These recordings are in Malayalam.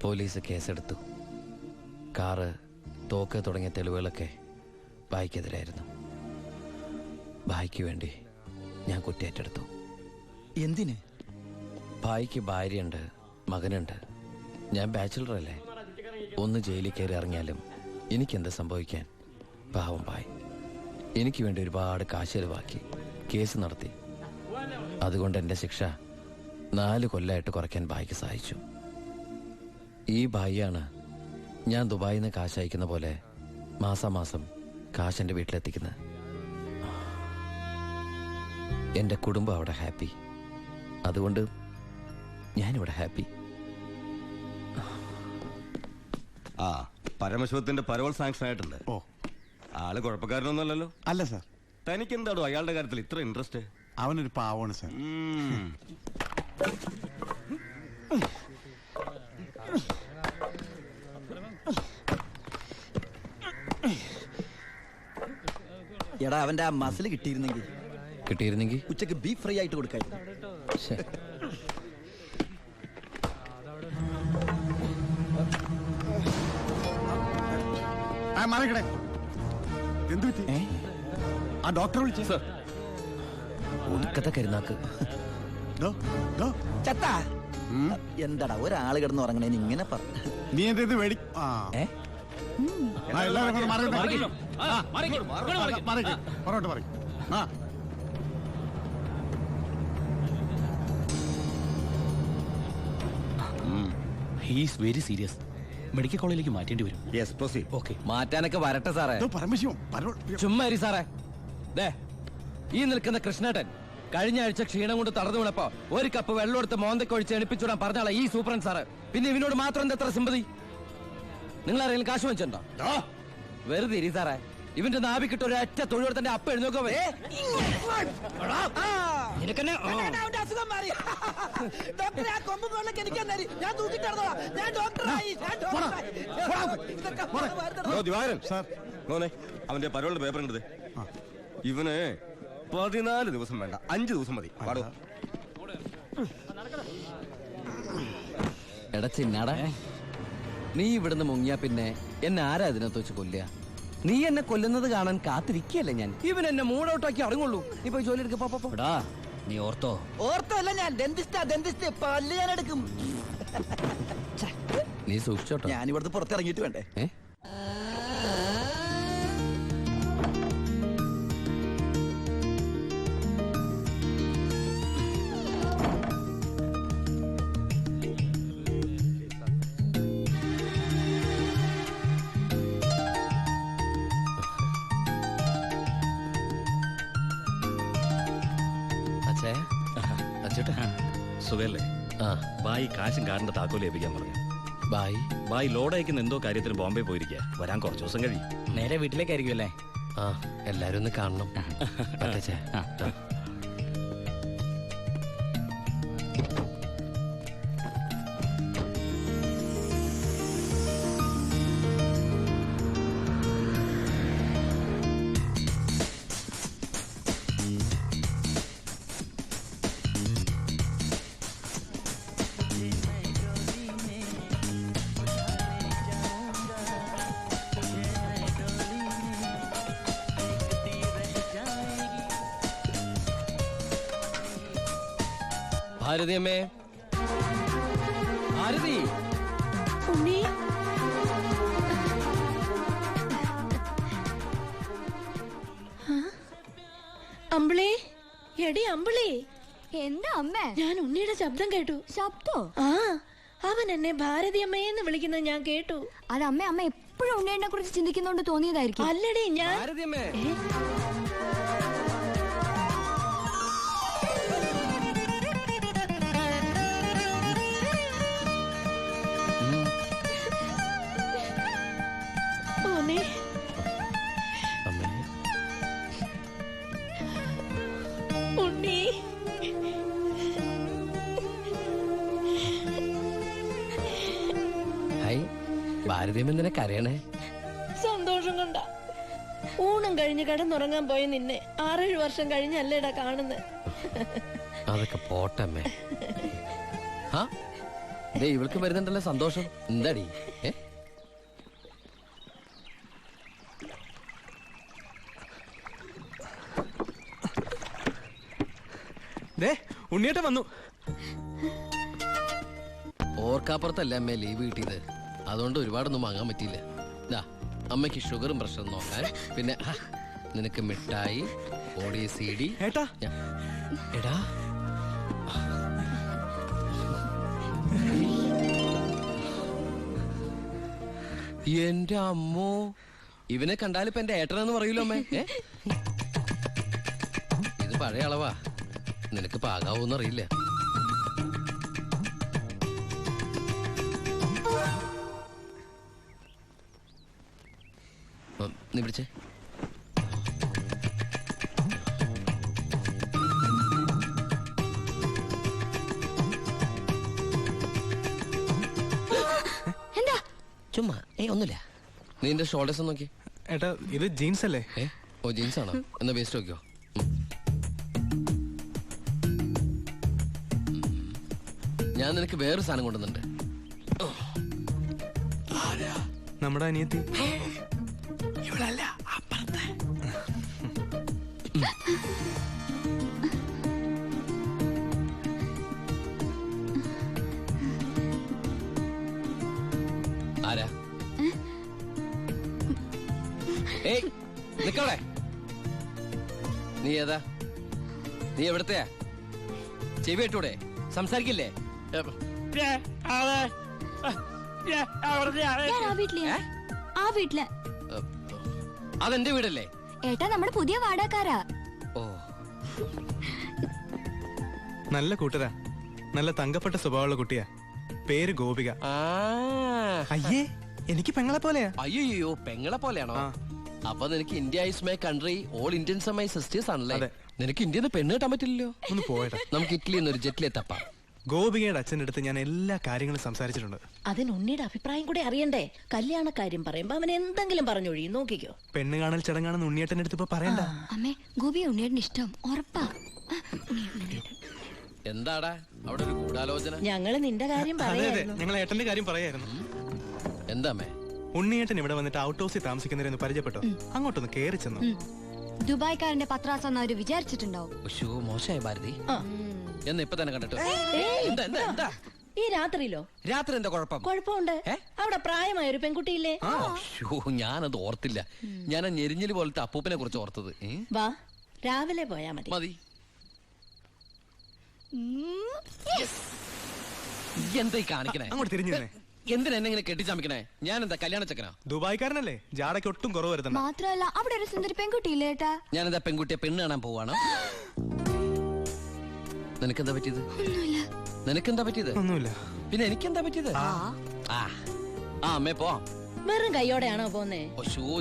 പോലീസ് കേസെടുത്തു. കാറ്, തോക്ക് തുടങ്ങിയ തെളിവുകളൊക്കെ ഭായിക്കെതിരായിരുന്നു. ഭായിക്ക് വേണ്ടി ഞാൻ കുറ്റേറ്റെടുത്തു. എന്തിന്? ഭായിക്ക് ഭാര്യയുണ്ട്, മകനുണ്ട്. ഞാൻ ബാച്ചിലറല്ലേ. ഒന്ന് ജയിലിൽ കയറി ഇറങ്ങിയാലും എനിക്കെന്ത് സംഭവിക്കാൻ? പാവം ഭായ് എനിക്ക് വേണ്ടി ഒരുപാട് കാശ് ചെലവാക്കി കേസ് നടത്തി. അതുകൊണ്ട് എൻ്റെ ശിക്ഷ 4 കൊല്ലമായിട്ട് കുറയ്ക്കാൻ ഭായിക്ക് സഹായിച്ചു. ഈ ഭായിയാണ് ഞാൻ ദുബായിൽ നിന്ന് കാശ് അയക്കുന്ന പോലെ മാസാമാസം കാശ് എൻ്റെ വീട്ടിലെത്തിക്കുന്നത്. എൻ്റെ കുടുംബം അവിടെ ഹാപ്പി. അതുകൊണ്ട് ഞാനിവിടെ ഹാപ്പി. ആ പരമശിവത്തിന്റെ പരോൾ സാങ്ഷൻ ആയിട്ടുണ്ട്. ഓ, ആള് കുഴപ്പക്കാരനൊന്നുമല്ലല്ലോ. അല്ല സാർ. തനിക്ക് എന്താണോ അയാളുടെ കാര്യത്തിൽ ഇത്ര ഇൻട്രസ്റ്റ്? അവനൊരു പാവമാണ് സാർ. എടാ, അവന്റെ ആ മസിൽ കിട്ടിയിരുന്നെങ്കിൽ ഉച്ചക്ക് ബീഫ് ഫ്രൈ ആയിട്ട് കൊടുക്കായിരുന്നു. മാറിക്കടേ. എന്ത് പറ്റി? ആ ഡോക്ടറെ വിളിച്ചു സാർ. ഒടുക്കത്തെ കരുനാക്ക്. എന്താടാ ഒരാള് കിടന്ന് ഉറങ്ങണേന് ഇങ്ങനെ പറ. നീ എന്താ ഇത് വേടി? He's very serious. മെഡിക്കൽ കോളേജിലേക്ക് മാറ്റേണ്ടി വരും. Yes proceed. ഓക്കെ, മാറ്റാനൊക്കെ വരട്ടെ സാറേ. പരമശിവം ചുമ്മാ സാറേ. ഈ നിൽക്കുന്ന കൃഷ്ണേട്ടൻ കഴിഞ്ഞ ആഴ്ച ക്ഷീണം കൊണ്ട് തളർന്നു വീണപ്പോ 1 കപ്പ് വെള്ളം എടുത്ത് മോന്തക്കൊഴിച്ച് എണിപ്പിച്ചുവിടാൻ പറഞ്ഞാളെ ഈ സൂപ്രണ്ട് സാറ്. പിന്നെ ഇവനോട് മാത്രം എന്താ എത്ര സിമ്പതി? നിങ്ങൾ ആരെങ്കിലും കാശ് വെച്ചിട്ടുണ്ടോ? വെറുതെ ഇരി സാറേ. ഇവന്റെ നാവിക്കിട്ട് ഒരൊറ്റ തൊഴിലെടുത്തന്റെ അപ്പ എഴുന്നോക്കോ. അവന്റെ പരോളിന്റെ പേപ്പർ ഉണ്ട്. ഇവന് 14 ദിവസം വേണ്ട, 5 ദിവസം മതി. പാടോ. എടാ ചിന്നാടാ, നീ ഇവിടുന്ന് മുങ്ങിയാ പിന്നെ എന്നെ ആരാ അതിനകത്ത് വെച്ച് കൊല്ലുക? നീ എന്നെ കൊല്ലുന്നത് കാണാൻ കാത്തിരിക്കല്ലേ ഞാൻ. ഇവൻ എന്നെ മൂടൗട്ടാക്കി അടങ്ങുള്ളൂ. നീ പോയി ജോലി എടുക്കടാ. നീ ഓർത്തോ അല്ല, ഞാൻ ഡെന്റിസ്റ്റ് പല്ല് ഞാൻ എടുക്കും. നീ സൂക്ഷിച്ചോട്ടോ. ഞാൻ ഇവിടുത്തെ പുറത്തിറങ്ങിയിട്ട് വേണ്ടേ? സുഖല്ലേ? ബായി കാശും കാറിന്റെ താക്കോല് ഏൽപ്പിക്കാൻ പറഞ്ഞു. ബായി ലോഡ് അയക്കുന്ന എന്തോ കാര്യത്തിന് ബോംബെ പോയിരിക്കുക. വരാൻ കുറച്ച് ദിവസം കഴിയും. നേരെ വീട്ടിലേക്കായിരിക്കും അല്ലേ? എല്ലാരും ഒന്ന് കാണണം. ഭാരതി അമ്മേ, ഭാരതി. അമ്പിളി, എടി അമ്പിളി. എന്താ അമ്മേ? ഞാൻ ഉണ്ണിയുടെ ശബ്ദം കേട്ടു. ശബ്ദോ? അവൻ എന്നെ ഭാരതി അമ്മയെന്ന് വിളിക്കുന്നത് ഞാൻ കേട്ടു. അത് അമ്മ എപ്പോഴും ഉണ്ണിയെ കുറിച്ച് ചിന്തിക്കുന്നോണ്ട് തോന്നിയതായിരിക്കും. അല്ലടി, ഞാൻ ഭാരതി അമ്മേ. ഉണ്ണി, ഭാരതീയം എന്തിനാ കരയണേ? സന്തോഷം കൊണ്ട. ഊണം കഴിഞ്ഞ് കിടന്നുറങ്ങാൻ പോയി നിന്നെ 6-7 വർഷം കഴിഞ്ഞല്ലേടാ കാണുന്നത്. അതൊക്കെ പോട്ടമ്മേ. ഇവൾക്ക് വരുന്നുണ്ടല്ലോ സന്തോഷം. എന്താടി? ഉണ്ണിയേട്ടൻ വന്നു. ഓർക്കാപ്പുറത്തല്ല അമ്മ ലീവ് കിട്ടിയത്, അതുകൊണ്ട് ഒരുപാടൊന്നും വാങ്ങാൻ പറ്റിയില്ല. അമ്മയ്ക്ക് ഷുഗറും പ്രഷറും നോക്കാൻ, പിന്നെ നിനക്ക് മിഠായി, ഓടി CD. ഏട്ടാ എടാ എന്റെ അമ്മോ, ഇവനെ കണ്ടാലിപ്പോ എന്റെ ഏട്ടനെന്ന് പറയൂലോ അമ്മേ. ഇത് പഴയ അളവാ, നിനക്ക് പാകാവൂന്നറിയില്ല. നീ പിടിച്ചേ. എന്താ? ചുമ്മാ ഒന്നുമില്ല. നീ എന്റെ ഷോൾഡേഴ്സ് നോക്കി. ഏട്ടാ ഇത് ജീൻസ് അല്ലേ? ഓ ജീൻസ് ആണോ? എന്നാ വേസ്റ്റ് നോക്കിയോ. ഞാൻ നിനക്ക് വേറൊരു സാധനം കൊണ്ടുവന്നുണ്ട്. നമ്മുടെ അനിയത്തി. ഇവളല്ല, അപ്പുറത്തെ. ആരാ? ഏയ് നിക്കവിടെ. നീ ഏതാ? നീ എവിടത്തെയാ? ചെവി കേട്ടൂടെ? സംസാരിക്കില്ലേ? ഞാൻ ആ വീട്ടിലെയാ. ആ വീട്ടില്. അതെന്റെ വീടല്ലേ? ഏട്ടാ നമ്മുടെ പുതിയ വാടകക്കാരാ. ഓ, നല്ല കൂട്ടരാ, നല്ല തങ്കപ്പെട്ട സ്വഭാവമുള്ള കുട്ടിയാ. പേര് ഗോപിക. അയ്യേ, എനിക്ക് പെങ്ങളെ പോലെയാ. അയ്യോ, പെങ്ങളെ പോലെയാണോ? അപ്പൊ നിനക്ക് India is my country, all Indians are my sisters ആണല്ലേ? നിനക്ക് ഇന്ത്യന്ന് പെണ്ണ് കിട്ടാൻ പറ്റില്ലല്ലോ. ഒന്ന് പോയടാ. നമുക്ക് ഇറ്റലിയിൽ നിന്ന് ഒരു ജെറ്റിലെ തപ്പാം. ഗോപികയുടെ അച്ഛൻ്റെ അടുത്ത് ഞാൻ എല്ലാ കാര്യങ്ങളും സംസാരിച്ചിട്ടുണ്ട്. അതിന് ഉണ്ണിയുടെ അഭിപ്രായം കൂടെ അറിയണ്ടേ? കല്യാണ കാര്യം പറയുമ്പോ അവൻ എന്തെങ്കിലും പറഞ്ഞൊഴിയും. നോക്കിക്കോ. പെണ്ണ് കാണൽ ചടങ്ങാണെന്ന് ഉണ്ണിയേട്ടൻ്റെ അടുത്ത് ഇപ്പൊ പറയണ്ട. അമ്മേ, ഗോപി ഉണ്ണിയേട്ടന് ഇഷ്ടം ഉറപ്പാ. എന്താടാ അവിടെ ഒരു ഗൂഢാലോചന? ഞങ്ങള് നിന്റെ കാര്യം അതെ അതെ, പറയായിരുന്നു. ഞങ്ങൾ ഏട്ടന്റെ കാര്യം പറയായിരുന്നു. എന്താ മേ? ഉണ്ണിയേട്ടൻ ഇവിടെ വന്നിട്ട് ഔട്ട് ഹൗസിൽ താമസിക്കുന്നവരെന്ന് പരിചയപ്പെട്ടോ. അങ്ങോട്ടൊന്ന് കേറി ചെന്നു. ദുബായ്ക്കാരന്റെ പത്രാസെന്ന് അവര് വിചാരിച്ചിട്ടുണ്ടാവും. മോശമായ ഭാരതി. എന്നാ ഇപ്പൊ തന്നെ കണ്ടിട്ട്. എന്താ എന്താ എന്താ? ഈ രാത്രിയിലോ? രാത്രി എന്താ കുഴപ്പം? കുഴപ്പമുണ്ട്. അവിടെ പ്രായമായ ഒരു പെൺകുട്ടിയില്ലേ? ഞാനത് ഓർത്തില്ല. ഞാൻ ആ ഞെരിഞ്ഞില് പോലത്തെ അപ്പൂപ്പനെ കുറിച്ച് ഓർത്തത്. വാ, രാവിലെ പോയാ മതി. മതി. എന്തായി കാണിക്കണേ? അങ്ങോട്ട് തിരിഞ്ഞു തന്നെ. എന്തിനാ എന്നെ ഇങ്ങനെ കെട്ടിച്ചമിക്കണേ? ഞാൻ എന്താ കല്യാണ ചക്കനാ? ദുബായ്ക്കാരനല്ലേ, ജാടയ്ക്ക് ഒട്ടും കുറവ് വരുത്തണ്ട. മാത്രമല്ല അവിടെ ഒരു സുന്ദരി പെൺകുട്ടിയില്ലേ ഏട്ടാ? ഞാനെന്താ പെൺകുട്ടിയെ പെണ്ണ് കാണാൻ പോവാണ്? നിനക്കെന്താ പറ്റിയത്? നിനക്കെന്താ പറ്റിയത്? ഒന്നുമില്ല. പിന്നെ എനിക്കെന്താ പറ്റിയത്? അമ്മേ പോവാം. വെറും കൈയോടെയാണോ പോന്നേ?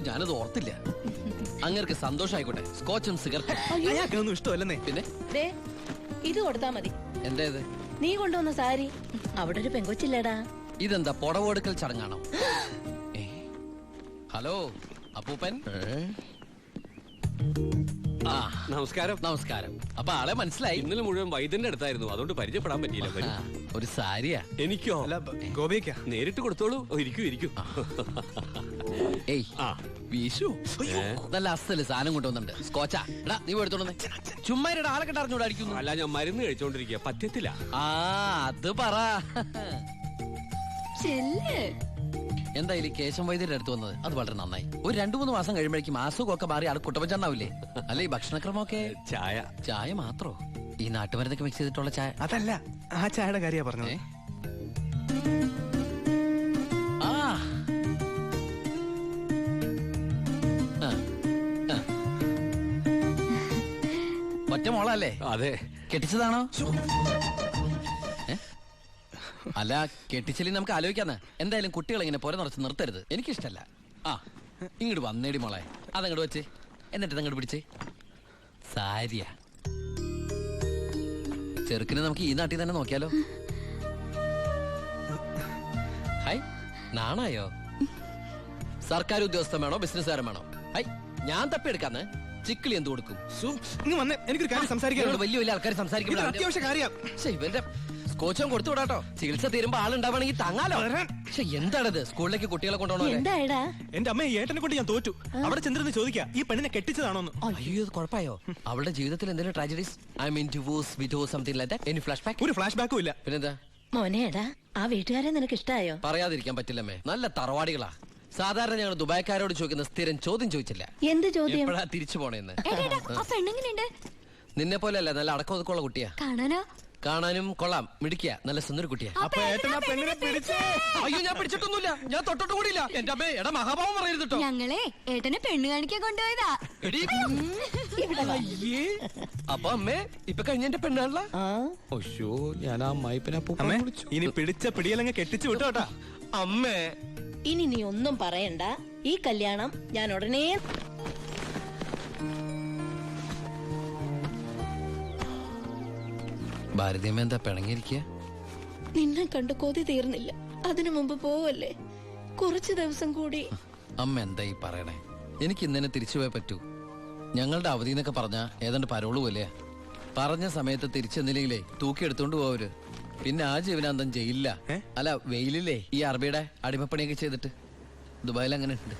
ഞാനത് ഓർത്തില്ല. അങ്ങർക്ക് സന്തോഷായിക്കോട്ടെ. സ്കോച്ചും സിഗരറ്റും അയാൾക്കൊന്നും ഇഷ്ടമല്ലെന്നേ. പിന്നെ ദേ, ഇത് കൊടുത്താ മതി. എന്താ ഇത്? നീ കൊണ്ടുവന്ന സാരി. അവിടെ ഒരു പെങ്കൊച്ചില്ലേടാ. ഇതെന്താ പുടവെടുക്കൽ ചടങ്ങാണോ? ഹലോ അപ്പൂപ്പൻ. നമസ്കാരം. നമസ്കാരം. അപ്പൊ ആളെ മനസ്സിലായി? ഇന്നലെ മുഴുവൻ വൈദ്യന്റെ അടുത്തായിരുന്നു, അതുകൊണ്ട് പരിചയപ്പെടാൻ പറ്റിയില്ല. ഒരു സാരിയാ? എനിക്കോ? അല്ല, ഗോപിക നേരിട്ട് കൊടുത്തോളൂ. ഇരിക്കൂ ഇരിക്കൂ. ഏയ് വീശു, നല്ല അസല് സാധനം കൊണ്ടുവന്നുണ്ട്. സ്കോച്ചാ? എടാ നീ എടുത്തോണ്ട് ചുമ്മാ ആളെ കണ്ടറിഞ്ഞൂടെ അടിക്കുന്നു? അല്ല, ഞാൻ മരുന്ന് കഴിച്ചോണ്ടിരിക്കുക, പറ്റത്തില്ല. അത് പറ. എന്തായാലും കേശം വൈദ്യരുടെ അടുത്ത് വന്നത് അത് വളരെ നന്നായി. ഒരു 2-3 മാസം കഴിയുമ്പോഴേക്കും അസുഖമൊക്കെ മാറി ആൾ കുട്ടപ്പച്ചാണ്ടാവില്ലേ? അല്ല ഈ ഭക്ഷണക്രമമൊക്കെ? ചായ മാത്രോ? ഈ നാട്ടുമരുന്നൊക്കെ മിക്സ് ചെയ്തിട്ടുള്ള ചായ? അതല്ല, ആ ചായയുടെ കാര്യ പറഞ്ഞത്. ഒറ്റ മോളല്ലേ? അതെ. കെട്ടിച്ചതാണോ? അല്ല, കെട്ടിച്ചില്ലേ നമുക്ക് ആലോചിക്കാന്ന്. എന്തായാലും കുട്ടികൾ ഇങ്ങനെ പുര നിറച്ച് നിർത്തരുത്, എനിക്കിഷ്ടല്ല. ഇങ്ങോട്ട് വന്നേടി മോളെ. അതങ്ങോട്ട് വെച്ച്, എന്നിട്ട് അങ്ങോട്ട് പിടിച്ചേ. സാരിയാ? ചെറുക്കിനെ നമുക്ക് ഈ നാട്ടിൽ തന്നെ നോക്കിയാലോ? ഹായ്, നാണായോ? സർക്കാർ ഉദ്യോഗസ്ഥൻ വേണോ ബിസിനസ്സുകാരൻ വേണോ? ഹൈ, ഞാൻ തപ്പിയെടുക്കാന്ന്. ചിക്കിളി എന്ത് കൊടുക്കും? എനിക്കൊരു കാര്യം സംസാരിക്കാൻ. വലിയ വലിയ ആൾക്കാർ സംസാരിക്കും. അത്യാവശ്യ കാര്യം. ഇവന്റെ സ്കോച്ചും കൊടുത്തു വിടാട്ടോ. ചികിത്സ തീരുമ്പോ ആളുണ്ടാവണമെങ്കിൽ താങ്ങാലോ. പക്ഷെ എന്താണത് സ്കൂളിലേക്ക് കുട്ടികളെ കൊണ്ടുപോകണോ? എന്തായടാ? എന്റെ അമ്മ ഈ ഏട്ടനെ കൊണ്ട് ഞാൻ തോറ്റു. അവിടെ ചെന്നിരുന്ന് ചോദിക്കാ ഈ പെണ്ണിനെ കെട്ടിച്ചതാണോന്ന്. അയ്യോ ഇത് കുഴപ്പമായോ? അവളുടെ ജീവിതത്തിൽ എന്തെങ്കിലും tragedies? I mean divorce, widows, something like that? Any flash back? ഒരു ഫ്ലാഷ് ബാക്കും ഇല്ല. പിന്നെന്താ? മോനേടാ, ആ വീട്ടുകാരെ നിനക്ക് ഇഷ്ടായോ? പറയാതിരിക്കാൻ പറ്റില്ലമ്മേ, നല്ല തറവാടികളാ. സാധാരണ ഞങ്ങൾ ദുബായ്ക്കാരോട് ചോദിക്കുന്ന സ്ഥിരം ചോദ്യം ചോദിച്ചില്ല, എന്ത് ചോദ്യം? എപ്പോഴാ തിരിച്ചു പോണേന്ന്. ആ പെണ്ണെങ്ങനെയുണ്ട്? നിന്നെ പോലെയല്ല, നല്ല അടക്കം ഒതുക്കമുള്ള കുട്ടിയാ. കാണാനോ? കാണാനും കൊള്ളാം, മിടിക്കുക, നല്ല സുന്ദര കുട്ടിയാ. അപ്പൊ ഏട്ടൻ ആ പെണ്ണിനെ പിടിച്ചേ. അയ്യോ ഞാൻ പിടിച്ചിട്ടൊന്നുമില്ല, ഞാൻ തൊട്ടോട്ട് കൂടിയില്ല. എന്റെ അമ്മേ, എടാ മഹാഭാവം പറയരുത് കേട്ടോ. ഞങ്ങളെ ഏട്ടനെ പെണ്ണ് കാണിക്കാൻ കൊണ്ടുപോയതാ. എടീ. ഇവിടെ വാ. അയ്യേ. അപ്പൊ അമ്മേ ഇപ്പൊ കഴിഞ്ഞ എന്റെ പെണ്ണാണല്ല. ആ, ഒശോ, ഞാൻ ആ അമ്മായിപ്പനെ അമ്മേ ഇനി പിടിച്ച പിടിയലങ്ങ് കെട്ടിച്ചു വിട്ടോട്ടാ. അമ്മേ ഇനി നീ ഒന്നും പറയണ്ട. ഈ കല്യാണം ഞാൻ ഉടനെ. ഭാരതീയമ്മ എന്താ പിണങ്ങിയിരിക്കുക? നിന്നെ കണ്ട് കൊതി തീർന്നില്ല. അതിനു മുമ്പ് പോവല്ലേ? കുറച്ചു ദിവസം കൂടി. അമ്മ എന്താ ഈ പറയണേ? എനിക്ക് ഇന്നെ തിരിച്ചു പോയേ പറ്റൂ. ഞങ്ങളുടെ അവധി എന്നൊക്കെ പറഞ്ഞ ഏതാണ്ട് പരോള് പോലെയാ. പറഞ്ഞ സമയത്ത് തിരിച്ചെന്നില്ലെങ്കിലേ തൂക്കി എടുത്തോണ്ട് പോവര്. പിന്നെ ആ ജീവനാന്തം ജയിലില്ല. അല്ല വെയിലില്ലേ, ഈ അറബിയുടെ അടിമപ്പണിയൊക്കെ ചെയ്തിട്ട്. ദുബായിൽ അങ്ങനെ ഉണ്ട്.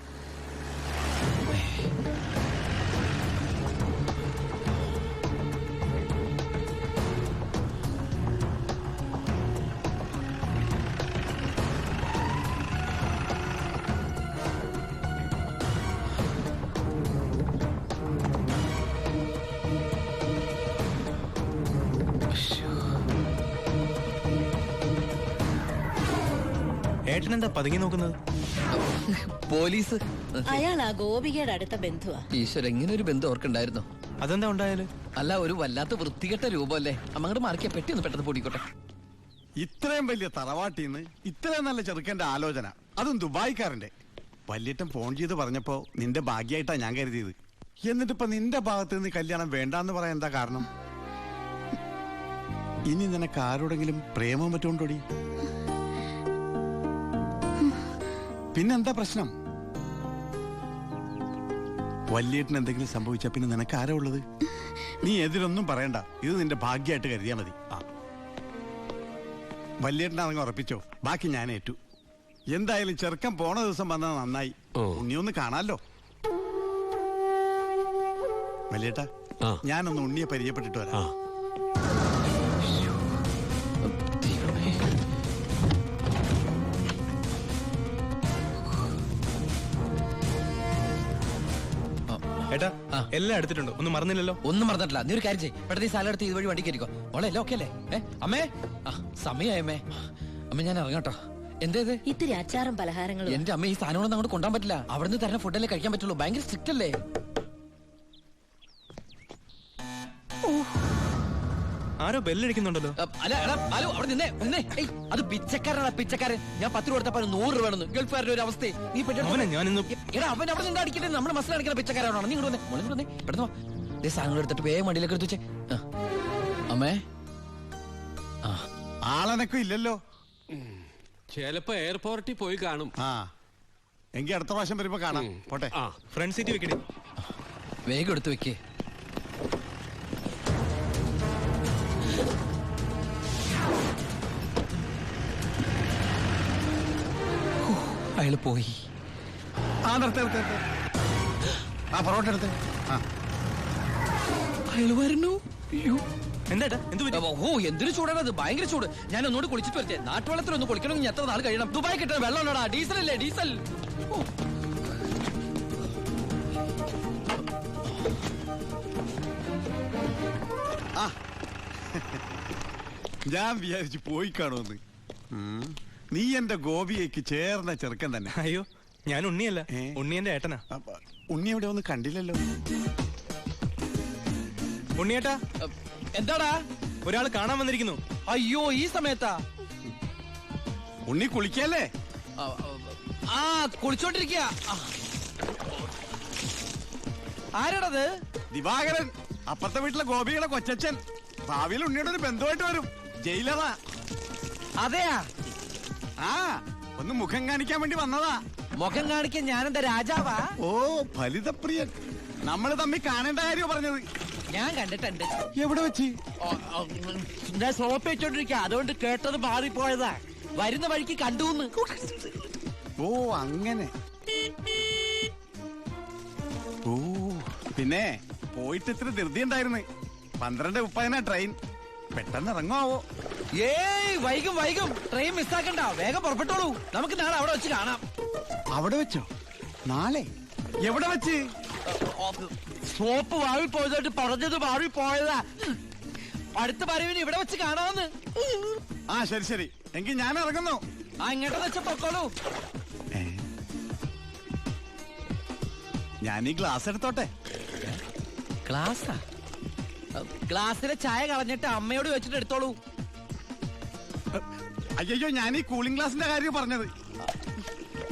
ഏട്ടനെന്താ പതുങ്ങി നോക്കുന്നത്? പോലീസ്. അയാൾ ആ ഗോപികയുടെ അടുത്ത ബന്ധുവാ. ഈശ്വര, എങ്ങനെ ഒരു ബന്ധം ഓർക്കുണ്ടായിരുന്നു? അതെന്താ ഉണ്ടായാല്? അല്ല, ഒരു വല്ലാത്ത വൃത്തികെട്ട രൂപമല്ലേ. അമ്മങ്ങോട്ട് മാറിക്കാ, പെട്ടി ഒന്ന് പെട്ടെന്ന് പൊടിക്കോട്ടെ. ഇത്രയും വലിയ തറവാട്ടിന്ന് ഇത്രയും നല്ല ചെറുക്കന്റെ ആലോചന, അതും ദുബായിക്കാരന്റെ. വല്യേട്ടൻ ഫോൺ ചെയ്ത് പറഞ്ഞപ്പോ നിന്റെ ഭാഗ്യായിട്ടാ ഞാൻ കരുതിയത്. എന്നിട്ടിപ്പോ നിന്റെ ഭാഗത്ത് നിന്ന് കല്യാണം വേണ്ടാന്ന് പറയാൻ എന്താ കാരണം? ഇനി നിനക്ക് ആരോടെങ്കിലും പ്രേമം പറ്റുകൊണ്ടോടി? പിന്നെന്താ പ്രശ്നം? വല്യേട്ടന് എന്തെങ്കിലും സംഭവിച്ച പിന്നെ നിനക്ക് ആരാ ഉള്ളത്? നീ എതിരൊന്നും പറയണ്ട, ഇത് നിന്റെ ഭാഗ്യമായിട്ട് കരുതിയാ മതി. വല്യേട്ടനാണെങ്കിൽ ഉറപ്പിച്ചോ, ബാക്കി ഞാൻ ഏറ്റു. എന്തായാലും ചെറുക്കൻ പോണ ദിവസം വന്നത് നന്നായി. ഉണ്ണിയൊന്ന് കാണാലോ. വല്യേട്ടാ, ഞാനൊന്ന് ഉണ്ണിയെ പരിചയപ്പെട്ടിട്ട് വരാം. ഏട്ടാ എല്ലാം എടുത്തിട്ടുണ്ടോ? ഒന്നും മറന്നില്ലല്ലോ? ഒന്നും മറന്നിട്ടില്ല. നീ ഒരു കാര്യം ചെയ്യ്, പെട്ടെന്ന് ഈ സ്ഥലം എടുത്ത് ഇതുവഴി വണ്ടി കയറിക്കോ. മോളെ എല്ലാം ഓക്കെ അല്ലേ? അമ്മേ, സമയമായമ്മേ. അമ്മ ഞാൻ ഇറങ്ങാട്ടോ. എന്തേത്? ഇത്തിരി അച്ചാറും പലഹാരങ്ങളും. എന്റെ അമ്മ ഈ സാധനങ്ങളൊന്നും അങ്ങോട്ട് കൊണ്ടാൻ പറ്റില്ല. അവിടുന്ന് തരുന്ന ഫുഡല്ലേ കഴിക്കാൻ പറ്റുള്ളൂ. ഭയങ്കര സ്ട്രിക്റ്റ് അല്ലേ? ആരോ ബെല്ലടിക്കുന്നുണ്ടല്ലോ. അല്ല എടാ, ഹലോ, അവിടെ നിന്നേ നിന്നേ. അത് പിച്ചക്കാരനാ, പിച്ചക്കാരൻ. ഞാൻ 10 രൂപ കൊടുത്തപ്പോ 100 രൂപ വേണമെന്ന്. ഗൾഫുകാരുടെ ഒരു അവസ്ഥ നീ ഞാനിന്ന് എടാ, അവൻ അവിടെ നിന്ന് അടിക്കട്ടെ. നമ്മുടെ മസിൽ അടിക്കുന്ന പിച്ചക്കാരാണോ? നീ ഇങ്ങോട്ട് വന്നേ, മോളിങ്ങോട്ട് വന്നേ, പെട്ടെന്ന് വാ. സാധനങ്ങൾ എടുത്തിട്ട് വേഗം വണ്ടിയിലേക്ക് എടുത്തു വെച്ചേ. അമ്മേ, ആളനക്കം ഇല്ലല്ലോ. ചിലപ്പോ എയർപോർട്ടിൽ പോയി കാണും. എങ്കിൽ അടുത്ത പ്രാവശ്യം വരുമ്പോ കാണാം. പോട്ടെ. ഫ്രണ്ട് സീറ്റ് വെക്കണേ. വേഗം എടുത്തു വെക്കേ. അയാള് പോയി. പൊറോട്ട എടുത്ത്. അയാള് വരുന്നു. എന്താ ഓ, എന്തൊരു ചൂടാണത്, ഭയങ്കര ചൂട്. ഞാൻ ഒന്നുകൂടി കുളിച്ചിട്ട് വരട്ടെ. നാട്ടുവെള്ളത്തിൽ ഒന്ന് കുളിക്കണമെങ്കിൽ എത്ര നാൾ കഴിയണം? ദുബായ് കിട്ടുന്ന വെള്ളമുള്ളടാ, ഡീസൽ അല്ലേ, ഡീസൽ. ഞാൻ വിചാരിച്ചു പോയി കാണുമെന്ന്. നീ എന്റെ ഗോപിയേക്ക് ചേർന്ന ചെറുക്കൻ തന്നെ. അയ്യോ, ഞാൻ ഉണ്ണിയല്ല, ഉണ്ണിയന്റെ ഏട്ടനാ. ഉണ്ണി എവിടെ ഒന്നും കണ്ടില്ലല്ലോ. ഉണ്ണിയേട്ടാ, എന്താടാ? ഒരാള് കാണാൻ വന്നിരിക്കുന്നു. അയ്യോ, ഈ സമയത്താ? ഉണ്ണി കുളിക്കല്ലേ? കുളിച്ചോണ്ടിരിക്കുക. ആരാടത്? ദിവാകരൻ, അപ്പുറത്തെ വീട്ടിലെ ഗോപിയുടെ കൊച്ചച്ഛൻ. ഭാവിയിൽ ഉണ്ണിയുടെ ഒരു ബന്ധുവായിട്ട് വരും. ജയിലറാ. അതെയാ? ഒന്ന് മുഖം കാണിക്കാൻ വേണ്ടി വന്നതാ. മുഖം കാണിക്കാൻ ഞാനെന്താ രാജാവാ? ഓ, ഫലിതപ്രിയൻ. നമ്മള് തമ്മിൽ കാണേണ്ട കാര്യോ പറഞ്ഞത്. ഞാൻ കണ്ടിട്ടുണ്ട്. എവിടെ വെച്ച്? ഞാൻ സോപ്പ് വെച്ചോണ്ടിരിക്കുക, അതുകൊണ്ട് കേട്ടത് മാറിപ്പോയതാ. വരുന്ന വഴിക്ക് കണ്ടുന്ന്. ഓ അങ്ങനെ. ഓ പിന്നെ പോയിട്ട് ഇത്ര ധൃതി ഉണ്ടായിരുന്നു. 12:30 ട്രെയിൻ. പെട്ടെന്ന് ഇറങ്ങുമാവോ? ഏയ് വൈകും വൈകും. ട്രെയിൻ മിസ്സാക്കണ്ട, വേഗം പുറപ്പെട്ടോളൂ. നമുക്ക് നാളെ അവിടെ വെച്ച് കാണാം. അവിടെ വെച്ചോ? നാളെ എവിടെ വെച്ച്? സോപ്പ് വാങ്ങി പോയതായിട്ട് പറഞ്ഞത് മാറിപ്പോയതാ. അടുത്ത വരവിന് ഇവിടെ വെച്ച് കാണാമെന്ന്. ആ ശരി ശരി, എങ്കിൽ ഞാൻ ഇറങ്ങുന്നു. ആ ഇങ്ങോട്ടെന്ന് വെച്ച പൊക്കോളൂ. ഞാൻ ഈ ഗ്ലാസ് എടുത്തോട്ടെ? ഗ്ലാസ്സാ? ഗ്ലാസ്സിലെ ചായ കളഞ്ഞിട്ട് അമ്മയോട് വെച്ചിട്ട് എടുത്തോളൂ. അയ്യോ, ഞാൻ ഈ കൂളിംഗ് ഗ്ലാസിന്റെ കാര്യം പറഞ്ഞത്.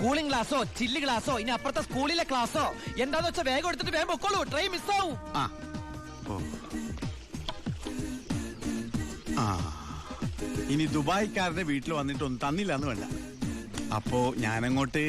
കൂളിംഗ് ഗ്ലാസോ ചില്ല് ഗ്ലാസോ ഇനി അപ്പുറത്തെ സ്കൂളിലെ ക്ലാസ്സോ എന്താന്ന് വെച്ചാൽ വേഗം എടുത്തിട്ട് വേഗം പൊക്കോളൂ. ട്രെയിൻ മിസ്സാവും. ഇനി ദുബായ്ക്കാരുടെ വീട്ടിൽ വന്നിട്ടൊന്നും തന്നില്ല എന്ന് വേണ്ട. അപ്പോ ഞാനങ്ങോട്ട്